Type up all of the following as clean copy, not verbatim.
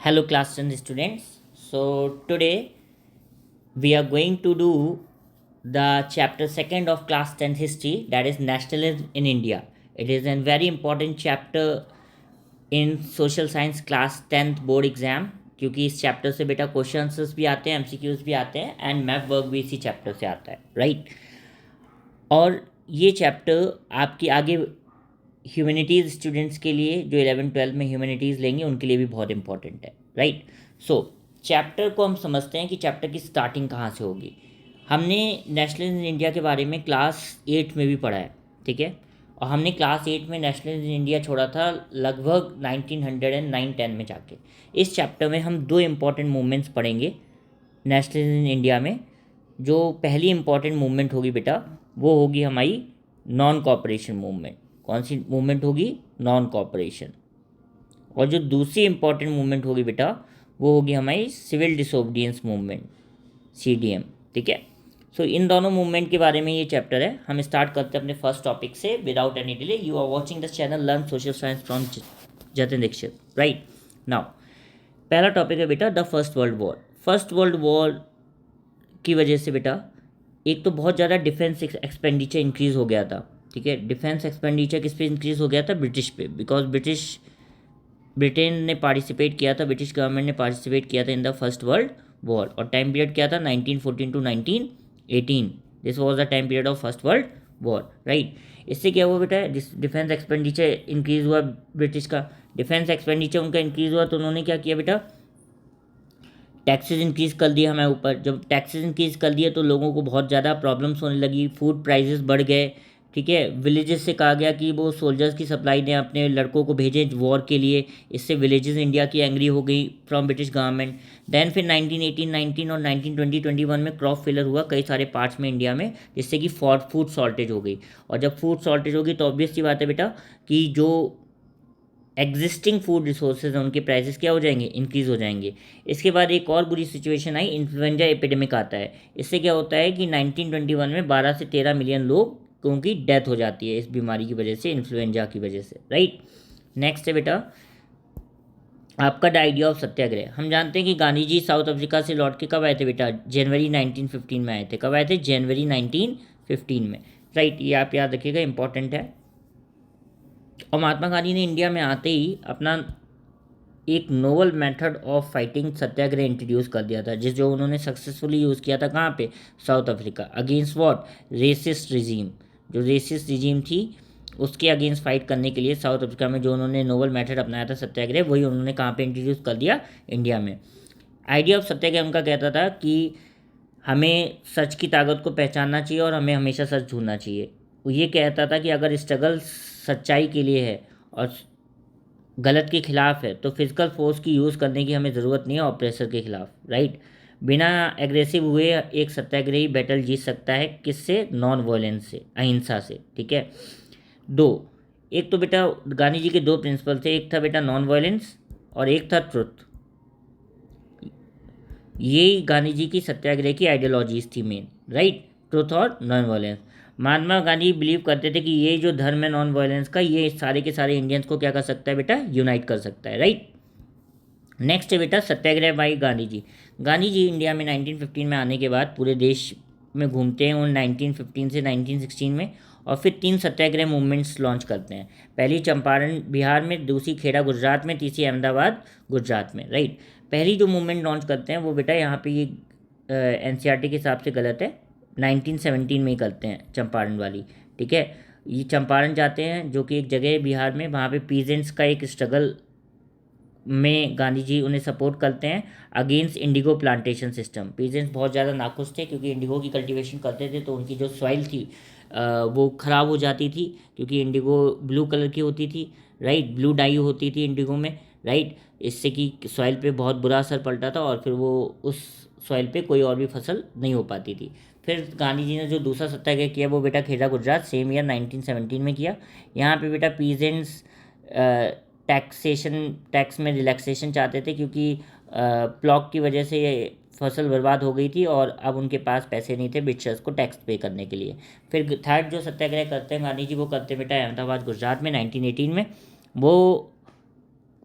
Hello, class and students. So today we are going to do the chapter second of class 10th history, that is nationalism in India. It is a very important chapter in social science class 10th board exam, क्योंकि इस chapter से बेटा question answers भी आते हैं, MCQs भी आते हैं एंड मैप वर्क भी इसी चैप्टर से आता है, राइट। और ये चैप्टर आपकी आगे ह्यूमैनिटीज़ स्टूडेंट्स के लिए जो 11-12 में ह्यूमैनिटीज़ लेंगे उनके लिए भी बहुत इंपॉर्टेंट है, राइट। सो चैप्टर को हम समझते हैं कि चैप्टर की स्टार्टिंग कहाँ से होगी। हमने नेशनलिज्म इन इंडिया के बारे में क्लास 8 में भी पढ़ा है, ठीक है। और हमने क्लास 8 में नेशनलिज्म इन इंडिया छोड़ा था लगभग 1909-10 में जाके। इस चैप्टर में हम दो इम्पॉर्टेंट मूवमेंट्स पढ़ेंगे नेशनलिज्म इन इंडिया में। जो पहली इम्पॉर्टेंट मूवमेंट होगी बेटा वो होगी हमारी नॉन कॉपरेशन मूवमेंट। कौन सी मूवमेंट होगी? Non cooperation. और जो दूसरी इम्पॉर्टेंट मूवमेंट होगी बेटा वो होगी हमारी सिविल डिसोबीडियंस मूवमेंट, सीडीएम, ठीक है। सो इन दोनों मूवमेंट के बारे में ये चैप्टर है। हम स्टार्ट करते हैं अपने फर्स्ट टॉपिक से without any delay. You are watching the channel learn social science from Jatin Dikshit, right. Now पहला टॉपिक है बेटा the first world war. First world war की वजह से बेटा एक तो बहुत ज़्यादा डिफेंस एक्सपेंडिचर इंक्रीज़ हो गया था, ठीक है। डिफेंस एक्सपेंडिचर किस पे इंक्रीज़ हो गया था? ब्रिटिश पे, बिकॉज ब्रिटेन ने पार्टिसिपेट किया था, ब्रिटिश गवर्नमेंट ने पार्टिसिपेट किया था in the first world war. और टाइम पीरियड क्या था? 1914 to 1918। This was the time period of first world war, right. इससे क्या हुआ बेटा? डिफेंस एक्सपेंडिचर इंक्रीज़ हुआ, ब्रिटिश का डिफेंस एक्सपेंडिचर उनका इंक्रीज़ हुआ तो उन्होंने क्या किया बेटा? टैक्सेस इंक्रीज़ कर दिया हमारे ऊपर। जब टैक्सेस इंक्रीज़ कर दिया तो लोगों को बहुत ज़्यादा प्रॉब्लम्स होने लगी, फूड प्राइसेस बढ़ गए, ठीक है। विलेजेस से कहा गया कि वो सोल्जर्स की सप्लाई दें, अपने लड़कों को भेजें वॉर के लिए। इससे विलेजेस इंडिया की एंग्री हो गई फ्रॉम ब्रिटिश गवर्नमेंट। देन फिर 1918-19 और 1920-21 में क्रॉप फेलर हुआ कई सारे पार्ट्स में इंडिया में, जिससे कि फूड शॉर्टेज हो गई। और जब फूड शॉर्टेज होगी तो ऑब्वियस सी बात है बेटा कि जो एग्जिस्टिंग फूड रिसोर्सेज हैं उनके प्राइसेस क्या हो जाएंगे? इंक्रीज़ हो जाएंगे। इसके बाद एक और बुरी सिचुएशन आई, इन्फ्लुएंजा एपिडेमिक आता है। इससे क्या होता है कि 1921 में 12 से 13 मिलियन लोगों की डेथ हो जाती है इस बीमारी की वजह से, इन्फ्लुएंजा की वजह से, राइट। नेक्स्ट है बेटा आपका द आइडिया ऑफ सत्याग्रह। हम जानते हैं कि गांधी जी साउथ अफ्रीका से लौट के कब आए थे बेटा? जनवरी 1915 में आए थे। कब आए थे? जनवरी 1915 में, राइट। ये आप याद रखिएगा, इंपॉर्टेंट है। और महात्मा गांधी ने इंडिया में आते ही अपना एक novel method of fighting Satyagraha introduce कर दिया था, जो उन्होंने सक्सेसफुली यूज़ किया था। कहाँ पे? South Africa. Against what? Racist regime. जो रेसिस्ट रिजीम थी उसके अगेंस्ट फाइट करने के लिए साउथ अफ्रीका में जो उन्होंने नोवल मेथड अपनाया था सत्याग्रह, वही उन्होंने कहाँ पे इंट्रोड्यूस कर दिया? इंडिया में। आइडिया ऑफ सत्याग्रह उनका कहता था कि हमें सच की ताकत को पहचानना चाहिए और हमें हमेशा सच ढूंढना चाहिए। वो ये कहता था कि अगर स्ट्रगल सच्चाई के लिए है और गलत के खिलाफ है तो फिजिकल फोर्स की यूज़ करने की हमें ज़रूरत नहीं है ऑप्रेसर के खिलाफ, राइट। बिना एग्रेसिव हुए एक सत्याग्रही बैटल जीत सकता है, किससे? नॉन वायलेंस से, अहिंसा से, ठीक है। दो, एक तो बेटा गांधी जी के दो प्रिंसिपल थे, एक था बेटा नॉन वायलेंस और एक था ट्रुथ। यही गांधी जी की सत्याग्रह की आइडियोलॉजीज थी मेन, राइट। ट्रुथ और non violence. Mahatma Gandhi believe करते थे कि ये जो धर्म है नॉन वायलेंस का, ये सारे के सारे इंडियंस को क्या कर सकता है बेटा? यूनाइट कर सकता है, राइट। नेक्स्ट है बेटा सत्याग्रह बाई गांधी जी। गांधी जी इंडिया में 1915 में आने के बाद पूरे देश में घूमते हैं उन 1915 से 1916 में, और फिर 3 सत्याग्रह मूवमेंट्स लॉन्च करते हैं। पहली चंपारण बिहार में, दूसरी खेड़ा गुजरात में, तीसरी अहमदाबाद गुजरात में, राइट। पहली जो मूवमेंट लॉन्च करते हैं वो बेटा यहाँ पे ये एनसीईआरटी के हिसाब से गलत है, 1917 में ही करते हैं चंपारण वाली, ठीक है। ये चंपारण जाते हैं जो कि एक जगह है बिहार में, वहाँ पे पीजेंट्स का एक स्ट्रगल में गांधी जी उन्हें सपोर्ट करते हैं against Indigo plantation system. Peasants बहुत ज़्यादा नाखुश थे क्योंकि इंडिगो की कल्टीवेशन करते थे तो उनकी जो सॉइल थी वो ख़राब हो जाती थी, क्योंकि इंडिगो ब्लू कलर की होती थी, राइट। ब्लू डाई होती थी इंडिगो में, राइट। इससे कि सॉइल पे बहुत बुरा असर पड़ता था और फिर वो उस सॉइल पे कोई और भी फसल नहीं हो पाती थी। फिर गांधी जी ने जो दूसरा सत्याग्रह किया वो बेटा खेड़ा गुजरात, सेम ईयर 1917 में किया। यहाँ पे बेटा पीजेंट्स टैक्स में रिलैक्सेशन चाहते थे, क्योंकि प्लॉग की वजह से ये फसल बर्बाद हो गई थी और अब उनके पास पैसे नहीं थे ब्रिटिशर्स को टैक्स पे करने के लिए। फिर थर्ड जो सत्याग्रह करते हैं गांधी जी वो करते हैं बेटा अहमदाबाद गुजरात में 1918 में। वो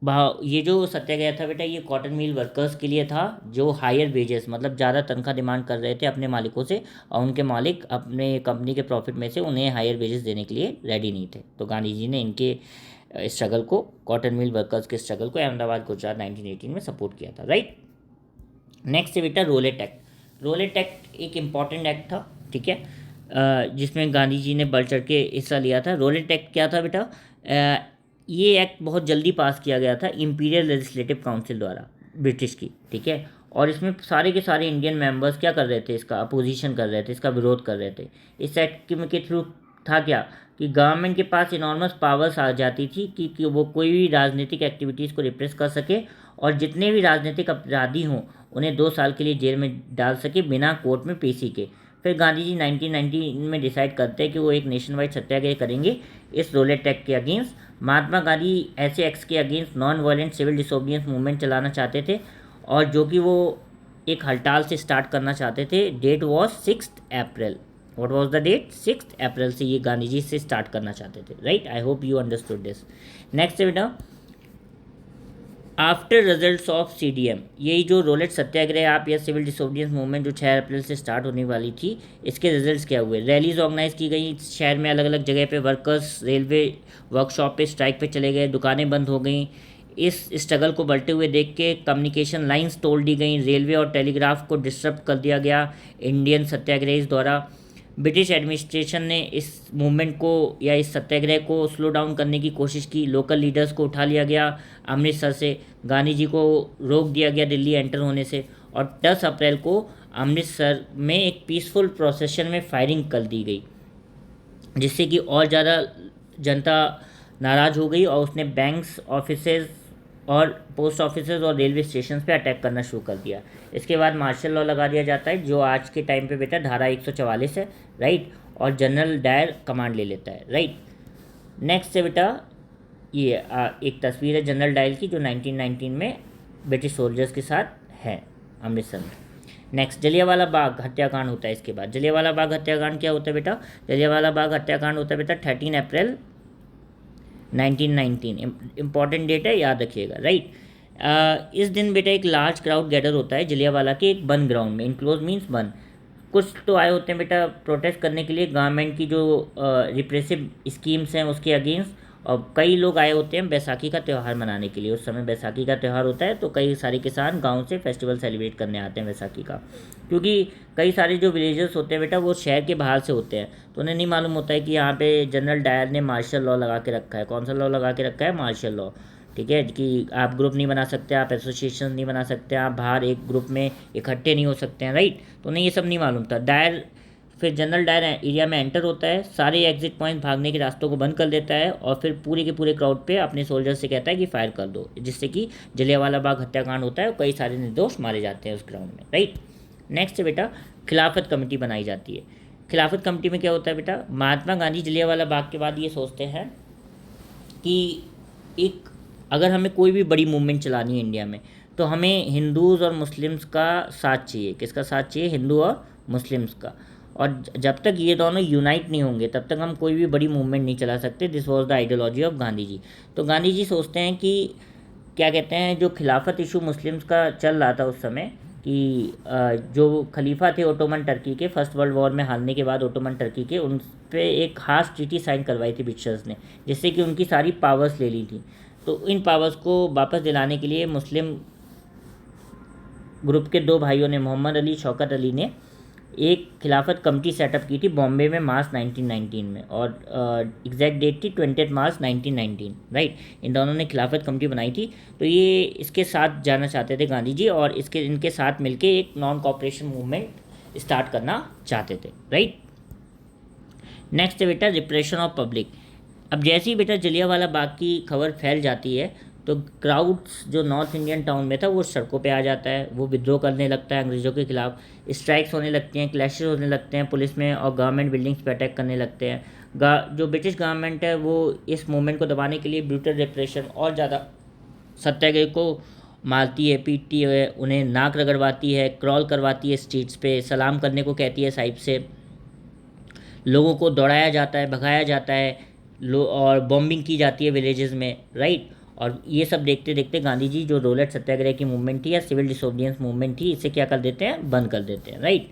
ये जो सत्याग्रह था बेटा, ये कॉटन मिल वर्कर्स के लिए था जो हायर वेजेस मतलब ज़्यादा तनख्वाह डिमांड कर रहे थे अपने मालिकों से, और उनके मालिक अपने कंपनी के प्रॉफिट में से उन्हें हायर वेजेस देने के लिए रेडी नहीं थे। तो गांधी जी ने इनके स्ट्रगल को, कॉटन मिल वर्कर्स के स्ट्रगल को अहमदाबाद गुजरात 1918 में सपोर्ट किया था, राइट। नेक्स्ट है बेटा रोलेट एक्ट। रोलेट एक्ट एक इम्पॉर्टेंट एक्ट था, ठीक है, जिसमें गांधी जी ने बढ़ चढ़ के हिस्सा लिया था। रोलेट एक्ट क्या था बेटा? ये एक्ट बहुत जल्दी पास किया गया था इम्पीरियल लेजिस्लेटिव काउंसिल द्वारा, ब्रिटिश की, ठीक है। और इसमें सारे के सारे इंडियन मेंबर्स क्या कर रहे थे, इसका अपोजिशन कर रहे थे, इसका विरोध कर रहे थे। इस एक्ट के थ्रू था क्या कि गवर्नमेंट के पास इनॉर्मस पावर्स आ जाती थी कि वो कोई भी राजनीतिक एक्टिविटीज़ को रिप्रेस कर सके, और जितने भी राजनीतिक अपराधी हों उन्हें 2 साल के लिए जेल में डाल सके बिना कोर्ट में पेशी के। फिर गांधी जी 1919 में डिसाइड करते हैं कि वो एक नेशन वाइड सत्याग्रह करेंगे इस रोलेट एक्ट के अगेंस्ट। महात्मा गांधी ऐसे एक्ट्स के against non violent civil disobedience movement चलाना चाहते थे, और जो कि वो एक हड़ताल से स्टार्ट करना चाहते थे। Date was 6 April. What was the date? 6 अप्रैल से ये गांधी जी से स्टार्ट करना चाहते थे, right. I hope you understood this. Next है बेटा आफ्टर रिजल्ट्स ऑफ CDM। यही जो रोलेट सत्याग्रह आप या सिविल डिसोबीडियंस मूवमेंट जो 6 अप्रैल से स्टार्ट होने वाली थी, इसके रिजल्ट्स क्या हुए? रैलीज ऑर्गेनाइज की गई शहर में, अलग अलग जगह पे वर्कर्स रेलवे वर्कशॉप पे स्ट्राइक पे चले गए, दुकानें बंद हो गई। इस स्ट्रगल को बढ़ते हुए देख के कम्युनिकेशन लाइंस तोड़ दी गई, रेलवे और टेलीग्राफ को डिस्टर्ब कर दिया गया इंडियन सत्याग्रहीज द्वारा। ब्रिटिश एडमिनिस्ट्रेशन ने इस मूवमेंट को या इस सत्याग्रह को स्लो डाउन करने की कोशिश की। लोकल लीडर्स को उठा लिया गया अमृतसर से, गांधी जी को रोक दिया गया दिल्ली एंटर होने से, और 10 अप्रैल को अमृतसर में एक पीसफुल प्रोसेशन में फायरिंग कर दी गई, जिससे कि और ज़्यादा जनता नाराज़ हो गई और उसने बैंक्स, ऑफिसेज और पोस्ट ऑफिसेज और रेलवे स्टेशन पे अटैक करना शुरू कर दिया। इसके बाद मार्शल लॉ लगा दिया जाता है, जो आज के टाइम पे बेटा धारा 144 है, राइट, और जनरल डायर कमांड ले लेता है, राइट। नेक्स्ट है बेटा ये एक तस्वीर है जनरल डायर की जो 1919 में ब्रिटिश सोल्जर्स के साथ है अमृतसर में। नेक्स्ट जलियांवाला बाग हत्याकांड होता है। इसके बाद जलियांवाला बाग हत्याकांड क्या होता है बेटा? जलियांवाला बाग हत्याकांड होता है बेटा 13 अप्रैल 1919। इम्पॉर्टेंट डेट है, याद रखिएगा, राइट। इस दिन बेटा एक लार्ज क्राउड गैदर होता है जलियांवाला के एक बंद ग्राउंड में। इनक्लोज मीन्स बंद। कुछ तो आए होते हैं बेटा प्रोटेस्ट करने के लिए गवर्नमेंट की जो रिप्रेसिव स्कीम्स हैं उसके अगेंस्ट, और कई लोग आए होते हैं बैसाखी का त्यौहार मनाने के लिए। उस समय बैसाखी का त्यौहार होता है, तो कई सारे किसान गांव से फेस्टिवल सेलिब्रेट करने आते हैं बैसाखी का, क्योंकि कई सारे जो विलेजर्स होते हैं बेटा वो शहर के बाहर से होते हैं, तो उन्हें नहीं मालूम होता है कि यहाँ पे जनरल डायर ने मार्शल लॉ लगा के रखा है। कौन सा लॉ लगा के रखा है? मार्शल लॉ, ठीक है, कि आप ग्रुप नहीं बना सकते, आप एसोसिएशन नहीं बना सकते, आप बाहर एक ग्रुप में इकट्ठे नहीं हो सकते हैं, राइट। तो उन्हें ये सब नहीं मालूम था। डायर फिर जनरल डायर एरिया में एंटर होता है, सारे एग्जिट पॉइंट भागने के रास्तों को बंद कर देता है, और फिर पूरे के पूरे क्राउड पे अपने सोल्जर से कहता है कि फायर कर दो, जिससे कि जलियांवाला बाग हत्याकांड होता है और कई सारे निर्दोष मारे जाते हैं उस ग्राउंड में, राइट। नेक्स्ट बेटा खिलाफत कमेटी बनाई जाती है। खिलाफत कमेटी में क्या होता है बेटा? महात्मा गांधी जलियांवाला बाग के बाद ये सोचते हैं कि एक अगर हमें कोई भी बड़ी मूवमेंट चलानी है इंडिया में, तो हमें हिंदूज़ और मुस्लिम्स का साथ चाहिए। किसका साथ चाहिए? हिंदू और मुस्लिम्स का। और जब तक ये दोनों यूनाइट नहीं होंगे तब तक हम कोई भी बड़ी मूवमेंट नहीं चला सकते। This was the ideology of Gandhi ji. तो गांधी जी सोचते हैं कि क्या कहते हैं, जो खिलाफत इशू मुस्लिम्स का चल रहा था उस समय, कि जो खलीफा थे ओटोमन टर्की के, फर्स्ट वर्ल्ड वॉर में हारने के बाद ओटोमन टर्की के, उन पे एक खास ट्रीटी साइन करवाई थी ब्रिटिशर्स ने, जिससे कि उनकी सारी पावर्स ले ली थी। तो इन पावर्स को वापस दिलाने के लिए मुस्लिम ग्रुप के 2 भाइयों ने, मोहम्मद अली, शौकत अली ने एक खिलाफत कमेटी सेटअप की थी बॉम्बे में मार्च 1919 में, और एग्जैक्ट डेट थी 20 मार्च 1919, राइट। इन दोनों ने खिलाफत कमेटी बनाई थी। तो ये इसके साथ जाना चाहते थे गांधी जी, और इनके साथ मिलके एक नॉन कॉपरेशन मूवमेंट स्टार्ट करना चाहते थे, राइट। नेक्स्ट है बेटा रिप्रेशन ऑफ पब्लिक। अब जैसे ही बेटा जलियांवाला बाग की खबर फैल जाती है, तो क्राउड्स जो नॉर्थ इंडियन टाउन में था वो सड़कों पे आ जाता है, वो विद्रोह करने लगता है अंग्रेज़ों के खिलाफ। स्ट्राइक्स होने लगती हैं, क्लैशेस होने लगते हैं पुलिस में, और गवर्नमेंट बिल्डिंग्स पे अटैक करने लगते हैं। जो ब्रिटिश गवर्नमेंट है वो इस मूवमेंट को दबाने के लिए ब्रूटल रिप्रेशन और ज़्यादा सत्याग्रह को मारती है, पीटती है, उन्हें नाक रगड़वाती है, क्रॉल करवाती है स्ट्रीट्स पे, सलाम करने को कहती है साहिब से, लोगों को दौड़ाया जाता है, भगाया जाता है, और बॉम्बिंग की जाती है विलेजेस में, राइट। और ये सब देखते देखते गांधी जी जो रोलेट सत्याग्रह की मूवमेंट थी या सिविल डिसोबीडियंस मूवमेंट थी, इसे क्या कर देते हैं, बंद कर देते हैं, राइट।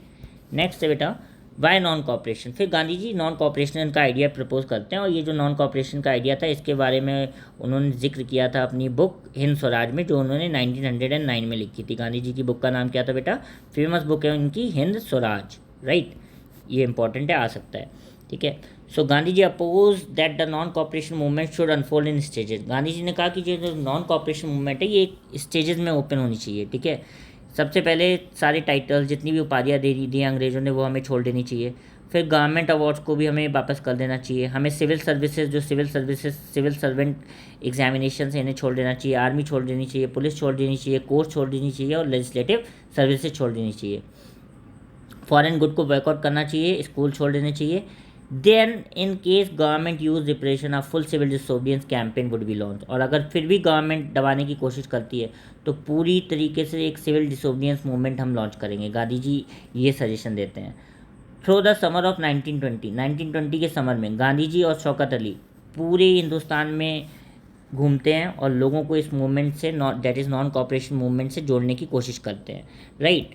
नेक्स्ट है बेटा वाई नॉन कॉपरेशन। फिर गांधी जी नॉन कॉपरेशन का आइडिया प्रपोज करते हैं, और ये जो नॉन कॉपरेशन का आइडिया था इसके बारे में उन्होंने जिक्र किया था अपनी बुक हिंद स्वराज में, जो उन्होंने 1909 में लिखी थी। गांधी जी की बुक का नाम क्या था बेटा, फेमस बुक है उनकी हिंद स्वराज, राइट। ये इंपॉर्टेंट है, आ सकता है, ठीक है। So Gandhi ji oppose that the non cooperation movement should unfold in stages. Gandhi ji ने कहा कि जो नॉन कॉपरेशन मूवमेंट है ये स्टेजेस में ओपन होनी चाहिए, ठीक है। सबसे पहले सारे टाइटल जितनी भी उपाधियाँ दे दी अंग्रेज़ों ने वो हमें छोड़ देनी चाहिए। फिर गवर्नमेंट अवार्ड्स को भी हमें वापस कर देना चाहिए। हमें सिविल सर्विसेज जो सिविल सर्वेंट एग्जामिनेशन से इन्हें छोड़ देना चाहिए। आर्मी छोड़ देनी चाहिए, पुलिस छोड़ देनी चाहिए, कोर्ट छोड़ देनी चाहिए, और लेजिस्लेटिव सर्विसेज छोड़ देनी चाहिए। फॉरेन गुड को बॉयकॉट करना चाहिए, स्कूल छोड़ देने चाहिए। Then in case government use repression of full civil disobedience campaign would be launch. और अगर फिर भी गवर्नमेंट दबाने की कोशिश करती है तो पूरी तरीके से एक सिविल डिसोबीडियंस मूवमेंट हम लॉन्च करेंगे। गांधी जी ये सजेशन देते हैं। थ्रू द समर ऑफ 1920 के समर में गांधी जी और शौकत अली पूरे हिंदुस्तान में घूमते हैं और लोगों को इस movement say that is non cooperation movement से जोड़ने की कोशिश करते हैं, राइट।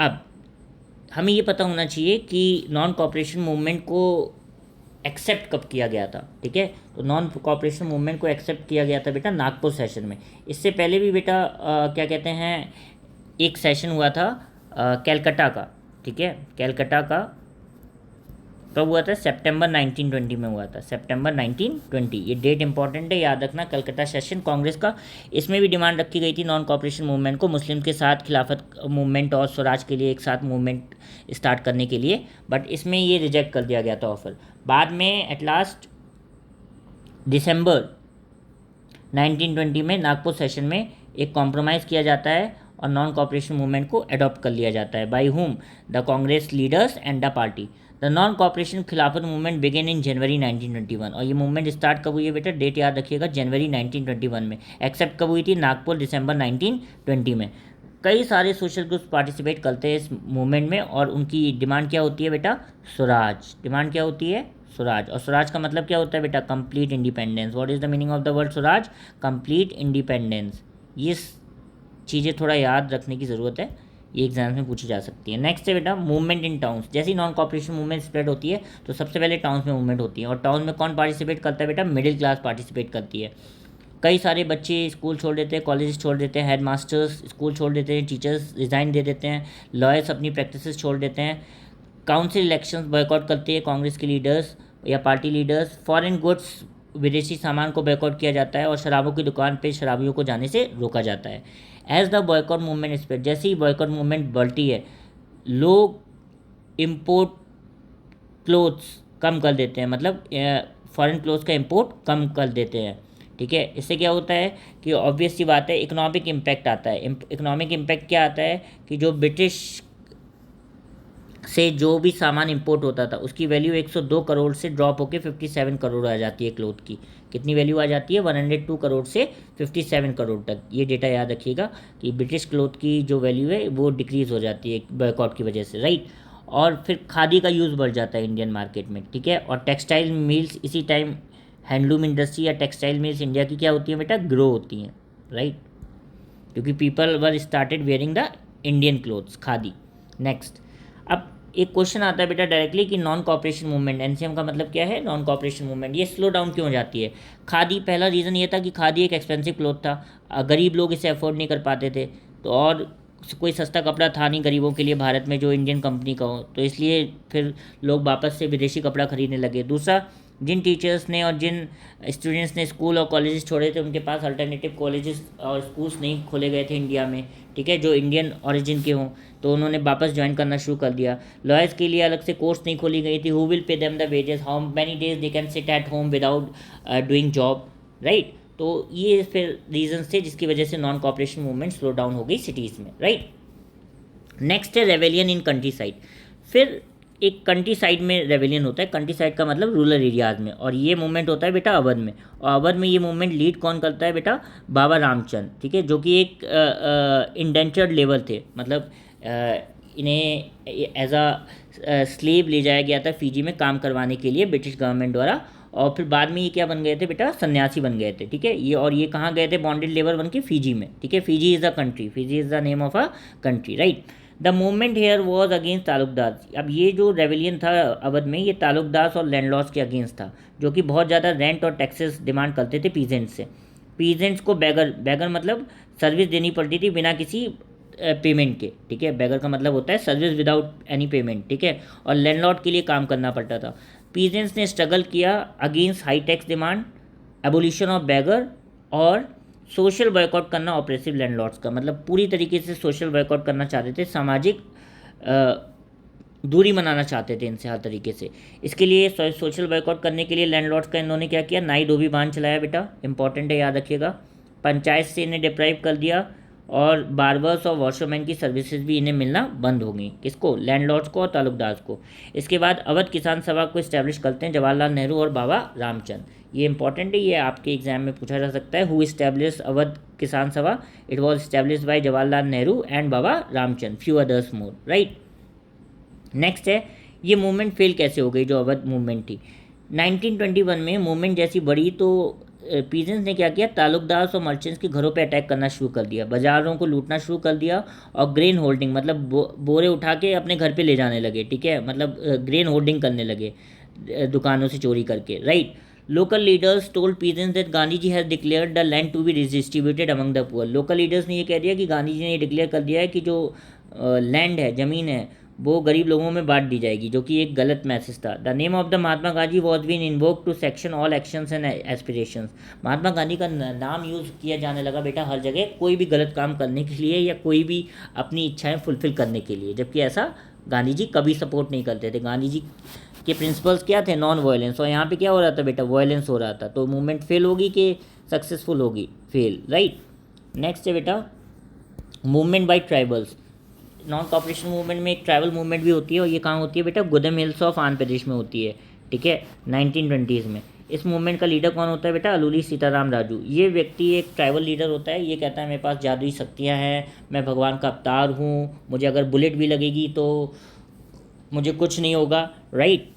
अब हमें ये पता होना चाहिए कि नॉन कॉपरेशन मूवमेंट को एक्सेप्ट कब किया गया था, ठीक है। तो नॉन कॉपरेशन मूवमेंट को एक्सेप्ट किया गया था बेटा नागपुर सेशन में। इससे पहले भी बेटा क्या कहते हैं, एक सेशन हुआ था कैलकाटा का, ठीक है। कैलकाटा का कब हुआ था, सितंबर 1920 में हुआ था, सितंबर 1920। ये डेट इंपॉर्टेंट है, याद रखना। कलकत्ता सेशन कांग्रेस का, इसमें भी डिमांड रखी गई थी नॉन कॉपरेशन मूवमेंट को मुस्लिम के साथ खिलाफत मूवमेंट और स्वराज के लिए एक साथ मूवमेंट स्टार्ट करने के लिए, बट इसमें ये रिजेक्ट कर दिया गया था ऑफर। बाद में एट लास्ट दिसंबर 1920 में नागपुर सेशन में एक कॉम्प्रोमाइज़ किया जाता है और नॉन कॉपरेशन मूवमेंट को अडॉप्ट कर लिया जाता है। बाई हुम, the Congress leaders and the party. The non corporation खिलाफत मूवमेंट बिगेन इन जनवरी 1921। और ये मूवमेंट स्टार्ट कब हुई है बेटा, डेट याद रखिएगा, जनवरी 1921 में। एक्सेप्ट कब हुई थी, नागपुर, दिसंबर 1920 में। कई सारे सोशल ग्रुप्स पार्टिसिपेट करते हैं इस मूवमेंट में, और उनकी डिमांड क्या होती है बेटा, स्वराज। डिमांड क्या होती है, स्वराज। और स्वराज का मतलब क्या होता है बेटा, complete independence. What is the meaning of the word Swaraj, complete independence. ये चीज़ें थोड़ा याद रखने की ज़रूरत है, ये एग्जाम्स में पूछी जा सकती है। नेक्स्ट है बेटा मूवमेंट इन टाउन्स। जैसे ही नॉन कॉपरेशन मूवमेंट स्प्रेड होती है तो सबसे पहले टाउन्स में मूवमेंट होती है, और टाउन में कौन पार्टिसिपेट करता है बेटा, मिडिल क्लास पार्टिसिपेट करती है। कई सारे बच्चे स्कूल छोड़ देते हैं, कॉलेज छोड़ देते हैं, हेड मास्टर्स स्कूल छोड़ देते हैं, टीचर्स रिज़ाइन दे देते हैं, लॉयर्स अपनी प्रैक्टिसेस छोड़ देते हैं, काउंसिल इलेक्शंस बॉयकॉट करती है कांग्रेस के लीडर्स या पार्टी लीडर्स, फॉरेन गुड्स विदेशी सामान को बॉयकॉट किया जाता है, और शराबों की दुकान पे शराबियों को जाने से रोका जाता है। As the boycott movement spread, जैसे ही बॉयकॉट मूवमेंट बढ़ती है लोग इम्पोर्ट क्लोथ्स कम कर देते हैं, मतलब फॉरेन क्लोथ्स का इम्पोर्ट कम कर देते हैं, ठीक है। इससे क्या होता है कि ऑब्वियस सी बात है इकोनॉमिक इम्पैक्ट आता है। इकोनॉमिक इम्पैक्ट क्या आता है कि जो ब्रिटिश से जो भी सामान इंपोर्ट होता था उसकी वैल्यू 102 करोड़ से ड्रॉप होकर 57 करोड़ आ जाती है क्लोथ की। कितनी वैल्यू आ जाती है, 102 करोड़ से 57 करोड़ तक। ये डेटा याद रखिएगा कि ब्रिटिश क्लोथ की जो वैल्यू है वो डिक्रीज़ हो जाती है बॉयकॉट की वजह से, राइट। और फिर खादी का यूज़ बढ़ जाता है इंडियन मार्केट में, ठीक है। और टेक्सटाइल मिल्स इसी टाइम, हैंडलूम इंडस्ट्री या टेक्सटाइल मिल्स इंडिया की क्या होती है बेटा, ग्रो होती हैं, राइट, क्योंकि people were started wearing the Indian clothes, khadi. Next, अब एक क्वेश्चन आता है बेटा डायरेक्टली कि नॉन कॉपरेशन मूवमेंट, एनसीएम का मतलब क्या है, नॉन कॉपरेशन मूवमेंट, ये स्लो डाउन क्यों हो जाती है। खादी, पहला रीज़न ये था कि खादी एक एक्सपेंसिव क्लोथ था, गरीब लोग इसे अफोर्ड नहीं कर पाते थे, तो और कोई सस्ता कपड़ा था नहीं गरीबों के लिए भारत में जो इंडियन कंपनी का हो, तो इसलिए फिर लोग वापस से विदेशी कपड़ा खरीदने लगे। दूसरा, जिन टीचर्स ने और जिन स्टूडेंट्स ने स्कूल और कॉलेजेस छोड़े थे उनके पास अल्टरनेटिव कॉलेजेस और स्कूल्स नहीं खोले गए थे इंडिया में, ठीक है, जो इंडियन ओरिजिन के हों, तो उन्होंने वापस ज्वाइन करना शुरू कर दिया। लॉयर्स के लिए अलग से कोर्स नहीं खोली गई थी, who will pay them the wages, how many days they can sit at home without doing job, right. तो ये फिर रीजंस थे जिसकी वजह से non cooperation movement slow down हो गई सिटीज़ में, राइट। नेक्स्ट है रेवेलियन इन कंट्री साइड। फिर एक कंट्री साइड में रेवेलियन होता है, कंट्री साइड का मतलब रूरल एरियाज़ में, और ये मूवमेंट होता है बेटा अवध में। और अवध में ये मूवमेंट लीड कौन करता है बेटा, बाबा रामचंद, ठीक है, जो कि एक इंडेंचर्ड लेबर थे, मतलब इन्हें एज अ स्लेव ले जाया गया था फीजी में काम करवाने के लिए ब्रिटिश गवर्नमेंट द्वारा, और फिर बाद में ये क्या बन गए थे बेटा, सन्यासी बन गए थे, ठीक है। ये और ये कहाँ गए थे बॉन्डेड लेबर बन के, फिजी में, ठीक है। Fiji is a country, Fiji is the name of a country, right. The movement here was against taluqdar. अब ये जो रेवलियन था अवध में, ये तालुकदार और लैंडलॉर्ड्स के अगेंस्ट था, जो कि बहुत ज़्यादा रेंट और टैक्सेस डिमांड करते थे पीजेंट्स से। पीजेंट्स को बैगर, बैगर मतलब सर्विस देनी पड़ती थी बिना किसी पेमेंट के, ठीक है। बैगर का मतलब होता है सर्विस विदाउट एनी पेमेंट, ठीक है। और लैंडलॉर्ड के लिए काम करना पड़ता था। पीजेंट्स ने स्ट्रगल किया against high tax demand, abolition of begar और सोशल बॉयकॉट करना ऑपरेसिव लैंडलॉर्ड्स का, मतलब पूरी तरीके से सोशल बॉयकॉट करना चाहते थे, सामाजिक दूरी मनाना चाहते थे इनसे हर तरीके से। इसके लिए सोशल बॉयकॉट करने के लिए लैंडलॉर्ड्स का इन्होंने क्या किया, नाई धोबी बांध चलाया बेटा, इंपॉर्टेंट है, याद रखिएगा। पंचायत से इन्हें डिप्राइव कर दिया और बार्बर्स और वॉशरमैन की सर्विसेज भी इन्हें मिलना बंद हो गई। किसको, लैंडलॉर्ड्स को और तालुकदार्स को। इसके बाद अवध किसान सभा को इस्टेब्लिश करते हैं जवाहरलाल नेहरू और बाबा रामचंद। ये इंपॉर्टेंट है, ये आपके एग्जाम में पूछा जा सकता है। हु इस्टेब्लिश अवध किसान सभा, it was establish by Jawaharlal Nehru and Baba Ramchand, few others more, right. Next है, ये मूवमेंट फेल कैसे हो गई जो अवध मूवमेंट थी। 1921 में मूवमेंट जैसी बढ़ी तो पीजेंट्स ने क्या किया, तालुकदार और मर्चेंट्स के घरों पे अटैक करना शुरू कर दिया, बाजारों को लूटना शुरू कर दिया और ग्रेन होल्डिंग मतलब बोरे उठा के अपने घर पे ले जाने लगे, ठीक है। मतलब ग्रेन होल्डिंग करने लगे दुकानों से चोरी करके, right. Local leaders told peasants that Gandhi ji has declared the land to be distributed among the poor. Local leaders ने ये कह दिया कि गांधी जी ने ये डिक्लेयर कर दिया है कि जो लैंड है, ज़मीन है, वो गरीब लोगों में बांट दी जाएगी, जो कि एक गलत मैसेज था। The name of the Mahatma Gandhi was been invoke to section all actions and aspirations. Mahatma Gandhi का नाम यूज़ किया जाने लगा बेटा हर जगह, कोई भी गलत काम करने के लिए या कोई भी अपनी इच्छाएं फुलफिल करने के लिए, जबकि ऐसा गांधी जी कभी सपोर्ट नहीं करते थे। गांधी जी के प्रिंसिपल्स क्या थे, नॉन वायलेंस, और यहाँ पे क्या हो रहा था बेटा, वायलेंस हो रहा था। तो मूवमेंट फेल होगी कि सक्सेसफुल होगी, फेल, राइट। नेक्स्ट है बेटा movement by tribals. Non cooperation movement में एक ट्राइबल मूवमेंट भी होती है, और ये कहाँ होती है बेटा, गुदम हिल्स ऑफ आंध्र प्रदेश में होती है, ठीक है, 1920s में। इस मूवमेंट का लीडर कौन होता है बेटा, अलूली सीताराम राजू। ये व्यक्ति एक ट्राइबल लीडर होता है, ये कहता है मेरे पास जादुई शक्तियाँ हैं, मैं भगवान का अवतार हूँ, मुझे अगर बुलेट भी लगेगी तो मुझे कुछ नहीं होगा, राइट।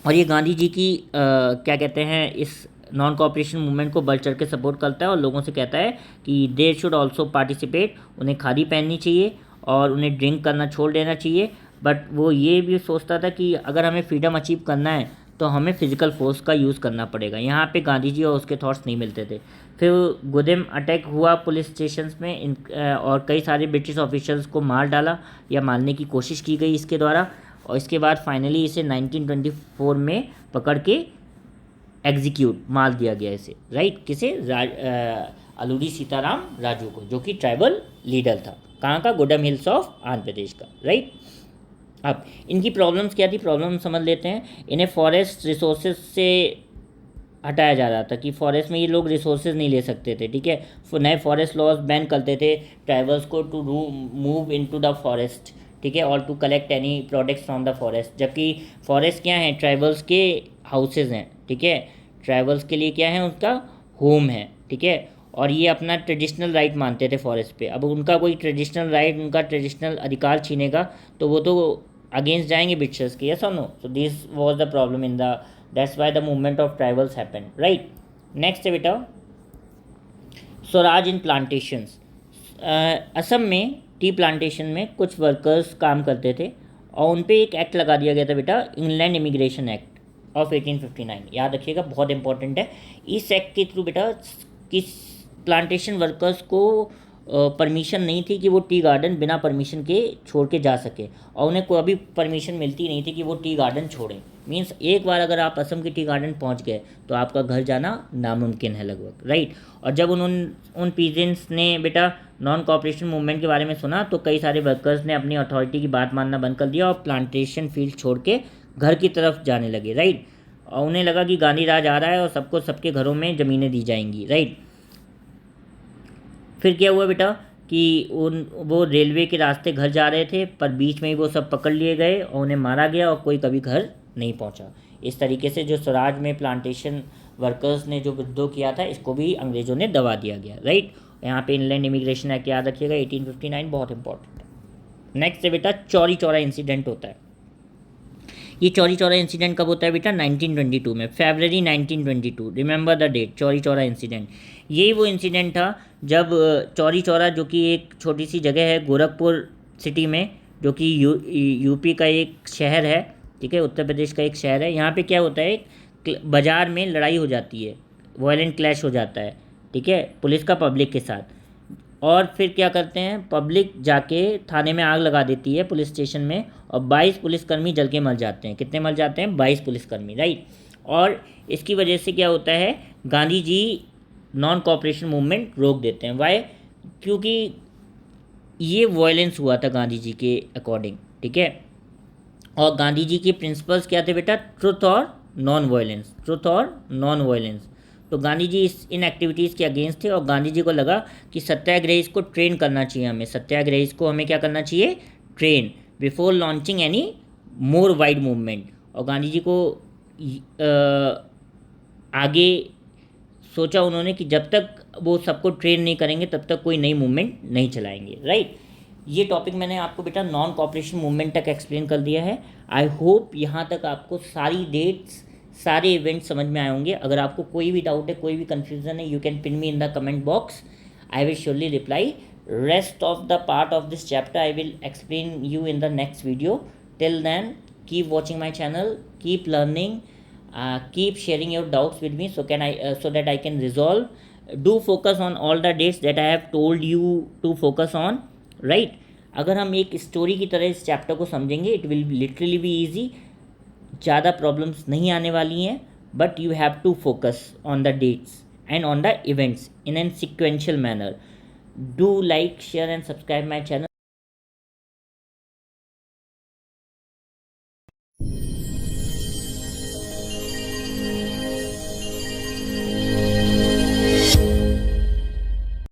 और ये गांधी जी की क्या कहते हैं, इस नॉन कॉपरेशन मूवमेंट को बढ़ चढ़ के सपोर्ट करता है और लोगों से कहता है कि दे शुड ऑल्सो पार्टिसिपेट, उन्हें खादी पहननी चाहिए और उन्हें ड्रिंक करना छोड़ देना चाहिए। बट वो ये भी सोचता था कि अगर हमें फ्रीडम अचीव करना है तो हमें फिजिकल फोर्स का यूज़ करना पड़ेगा। यहाँ पे गांधी जी और उसके थॉट्स नहीं मिलते थे। फिर गुदेम अटैक हुआ पुलिस स्टेशंस में और कई सारे ब्रिटिश ऑफिशियल्स को मार डाला या मारने की कोशिश की गई इसके द्वारा, और इसके बाद फाइनली इसे 1924 में पकड़ के एग्जीक्यूट मार दिया गया इसे, राइट। किसे, अलूरी सीताराम राजू को, जो कि ट्राइबल लीडर था, कहाँ का, गुडम हिल्स ऑफ आंध्र प्रदेश का, राइट। अब इनकी प्रॉब्लम्स क्या थी, प्रॉब्लम समझ लेते हैं। इन्हें फॉरेस्ट रिसोर्सेज से हटाया जा रहा था कि फॉरेस्ट में ये लोग रिसोर्सेज नहीं ले सकते थे, ठीक है। नए फॉरेस्ट लॉज बैन करते थे ट्राइबल्स को to move into the forest, ठीक है, और to collect any products from the forest. जबकि फॉरेस्ट क्या हैं, ट्राइबल्स के हाउसेज हैं, ठीक है, ट्राइबल्स के लिए क्या है, उनका होम है, ठीक है। और ये अपना ट्रेडिशनल राइट मानते थे फॉरेस्ट पे। अब उनका कोई ट्रेडिशनल राइट, उनका ट्रेडिशनल अधिकार छीनेगा तो वो तो अगेंस्ट जाएंगे ब्रिटिशर्स के, यस और no. So this was the problem in the, that's why the movement of tribals happened, right. Next है बेटा स्वराज इन प्लांटेशंस। असम में टी प्लांटेशन में कुछ वर्कर्स काम करते थे और उन पे एक एक्ट लगा दिया गया था बेटा, इंग्लैंड इमिग्रेशन एक्ट ऑफ 1859, याद रखिएगा, बहुत इंपॉर्टेंट है। इस एक्ट के थ्रू बेटा किस प्लांटेशन वर्कर्स को परमिशन नहीं थी कि वो टी गार्डन बिना परमिशन के छोड़ के जा सके, और उन्हें कोई भी परमिशन मिलती नहीं थी कि वो टी गार्डन छोड़ें। मीन्स एक बार अगर आप असम के टी गार्डन पहुंच गए तो आपका घर जाना नामुमकिन है लगभग, राइट। और जब उन पीजेंट्स ने बेटा नॉन कॉपरेशन मूवमेंट के बारे में सुना तो कई सारे वर्कर्स ने अपनी अथॉरिटी की बात मानना बंद कर दिया और प्लांटेशन फील्ड छोड़ के घर की तरफ जाने लगे, राइट। और उन्हें लगा कि गांधी राज आ रहा है और सबको सबके घरों में ज़मीनें दी जाएंगी, राइट। फिर क्या हुआ बेटा कि वो रेलवे के रास्ते घर जा रहे थे, पर बीच में ही वो सब पकड़ लिए गए और उन्हें मारा गया और कोई कभी घर नहीं पहुंचा। इस तरीके से जो स्वराज में प्लांटेशन वर्कर्स ने जो विद्रोह किया था, इसको भी अंग्रेज़ों ने दबा दिया गया, राइट। यहाँ पे इनलैंड इमिग्रेशन एक्ट याद रखिएगा, 1859, बहुत इंपॉर्टेंट है। नेक्स्ट है बेटा चौरी चौरा इंसिडेंट होता है। ये चौरी चौरा इंसिडेंट कब होता है बेटा? 1922 में, फरवरी 1922। Remember the date, Chauri Chaura incident. यही वो इंसिडेंट था जब चौरी चौरा, जो कि एक छोटी सी जगह है गोरखपुर सिटी में, जो कि यूपी का एक शहर है, ठीक है, उत्तर प्रदेश का एक शहर है। यहाँ पे क्या होता है, बाज़ार में लड़ाई हो जाती है, वायलेंट क्लैश हो जाता है, ठीक है, पुलिस का पब्लिक के साथ। और फिर क्या करते हैं, पब्लिक जाके थाने में आग लगा देती है, पुलिस स्टेशन में, और 22 पुलिसकर्मी जल के मर जाते हैं। कितने मर जाते हैं? 22 पुलिसकर्मी, राइट। और इसकी वजह से क्या होता है, Gandhi ji non cooperation movement रोक देते हैं। वाई? क्योंकि ये वायलेंस हुआ था गांधी जी के अकॉर्डिंग, ठीक है। और गांधी जी के प्रिंसिपल्स क्या थे बेटा? ट्रुथ और नॉन वायलेंस, ट्रुथ और नॉन वायलेंस। तो गांधी जी इन एक्टिविटीज़ के अगेंस्ट थे, और गांधी जी को लगा कि सत्याग्रही को ट्रेन करना चाहिए हमें, सत्याग्रही को हमें क्या करना चाहिए? Train, before launching any more wide movement. और गांधी जी को आगे सोचा उन्होंने कि जब तक वो सबको ट्रेन नहीं करेंगे तब तक कोई नई मूवमेंट नहीं चलाएंगे, राइट। ये टॉपिक मैंने आपको बेटा नॉन कॉपरेशन मूवमेंट तक एक्सप्लेन कर दिया है। आई होप यहाँ तक आपको सारी डेट्स, सारे इवेंट्स समझ में आए होंगे। अगर आपको कोई भी डाउट है, कोई भी कन्फ्यूज़न है, you can pin me in the comment box, I will surely reply. Rest of the part of this chapter I will explain you in the next video. Till then keep watching my channel, keep learning, keep sharing your doubts with me, so that I can resolve. Do focus on all the dates that I have told you to focus on, right? अगर हम एक story की तरह इस chapter को समझेंगे, it will literally be easy, ज़्यादा problems नहीं आने वाली हैं, but you have to focus on the dates and on the events in an sequential manner. Do like, share and subscribe my channel.